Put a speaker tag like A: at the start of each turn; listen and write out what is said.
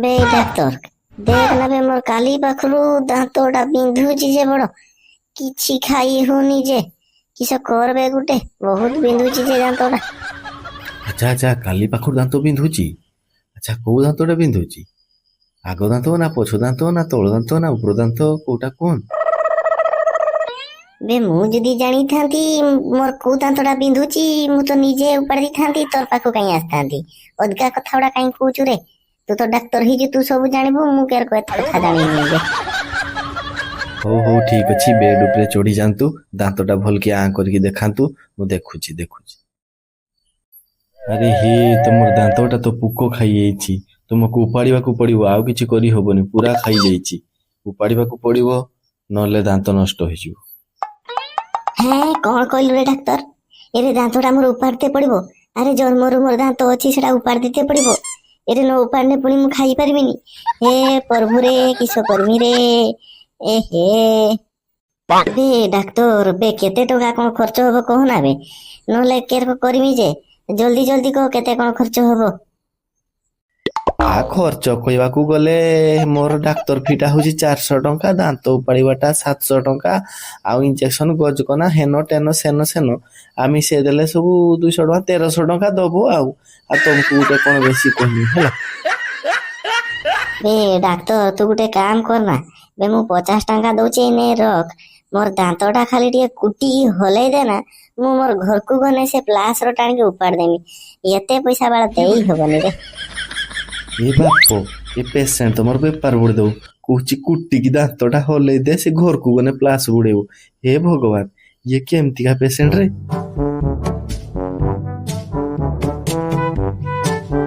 A: বে ডাক্তার দেখ না বে মোর কালি পাখରୁ ଦାନ୍ତଟା ବିନ୍ଧୁଛି ଯେ ବଡ କିଛି ଖାଇ ହଉନି ଯେ କିସ କରବେ ଗୋଟେ ବହୁତ ବିନ୍ଧୁଛି ଯେ ଦାନ୍ତଟା।
B: ଆଚ୍ଛା ଆଚ୍ଛା କାଲି ପାଖରୁ ଦାନ୍ତ ବିନ୍ଧୁଛି। ଆଚ୍ଛା କୋଉ ଦାନ୍ତଟା ବିନ୍ଧୁଛି? ଆଗ ଦାନ୍ତ ନା ପଛ ଦାନ୍ତ ନା ତଳ ଦାନ୍ତ ନା ଉପର ଦାନ୍ତ କୋଉଟା କୁହନ୍ତୁ?
A: ବେ ମୁଁ ଯଦି ଜାଣିଥାନ୍ତି ମୋର କୋଉ ଦାନ୍ତଟା ବିନ୍ଧୁଛି ମୁଁ ତ ନିଜେ ଉପାଡ଼ି ଦେଇଥାନ୍ତି, ତୋର ପାଖକୁ କାହିଁ ଆସିଥାନ୍ତି? ଅଧିକା କଥା ଗୁଡା କାହିଁ କହୁଛୁ ରେ? ତୁ ତ ଡାକ୍ତର ହେଇଛୁ, ତୁ ସବୁ ଜାଣିବୁ, ମୁଁ କେରକ ଏତେ କଥା ଜାଣିନି ଯେ।
B: ହଉ ହଉ ଠିକ ଅଛି, ବେଡ୍ ଉପରେ ଚଢି ଯାଆନ୍ତୁ, ଦାନ୍ତଟା ଭଲକି ଆଁ କରିକି ଦେଖାନ୍ତୁ। ମୁଁ ଦେଖୁଛି। ଆରେ ହେ, ତମର ଦାନ୍ତଟା ତ ପୋକ ଖାଇଯାଇଛି। ତୁମକୁ ଉପାଡ଼ିବାକୁ ପଡିବ, ଆଉ କିଛି କରିହବନି, ପୁରା ଖାଇଯାଇଛି। ଉପାଡ଼ିବାକୁ ପଡିବ, ନହେଲେ ଦାନ୍ତ ନଷ୍ଟ ହେଇଯିବ।
A: ହେଁ କଣ କହିଲୁ ରେ ଡାକ୍ତର? ଏରେ ଦାନ୍ତଟା ମୋର ଉପାଡିତେ ପଡିବ? ଆରେ ଜନ୍ମରୁ ମୋର ଦାନ୍ତ ଅଛି, ସେଟା ଉପାଡି ଦିତେ ପଡିବ? ଏରେ ନ ଉପାଡିଲେ ପୁଣି ମୁଁ ଖାଇପାରିବିନି। ହେ ପ୍ରଭୁରେ କିସ କରିମି ରେ? ଏ ହେ ବେ ଡାକ୍ତର, ବେ କେତେ ଟଙ୍କା କଣ ଖର୍ଚ୍ଚ ହବ କହନା ବେ, ନହେଲେ କେରକ କରିମି ଯେ। ଜଲ୍ଦି କହ କେତେ କଣ ଖର୍ଚ୍ଚ ହବ?
B: ଖର୍ଚ୍ଚ କହିବାକୁ ଗଲେ ମୋର ଡାକ୍ତର ଫିଟା ହଉଛି 400 ଟଙ୍କା, ଦାନ୍ତ ଉପାଡ଼ିବାଟା 700 ଟଙ୍କା, ଆଉ ଇଞ୍ଜେକ୍ସନ ଗଜକନା ହେନ ଟେନ ସେନ ଆମେ ମିଶେଇ ଦେଲେ ସବୁ 200 ଟଙ୍କା 1300 ଟଙ୍କା ଦବ। ଆଉ ତମକୁ ଗୋଟେ କଣ ବେଶୀ କହିବି ହେଲା।
A: ବେ ଡାକ୍ତର ତୁ ଗୋଟେ କାମ କରନା, ବେ ମୁଁ 50 ଟଙ୍କା ଦଉଛି, ନେ ରଖ। ମୋର ଦାନ୍ତଟା ଖାଲି ଟିକେ କୁଟିକି ହଲେଇ ଦେନା, ମୁଁ ମୋର ଘରକୁ ଗନେ ସେ ପ୍ଲାସ୍ର ଟାଣିକି ଉପାଡ଼ି ଦେମି। ଏତେ ପଇସା ବାଳ ଦେଇ ହବନି ରେ।
B: ଏ ବାପ, ଏ ପେସେଣ୍ଟ ତମର ବେପାର ବୁଡି ଦଉ। କହୁଛି କୁଟିକି ଦାନ୍ତଟା ହଲେଇ ଦେ, ସେ ଘରକୁ ଗନେ ପ୍ଲାସ ବୁଡେଇବ। ହେ ଭଗବାନ, ଇଏ କେମିତିକା ପେସେଣ୍ଟ ରେ?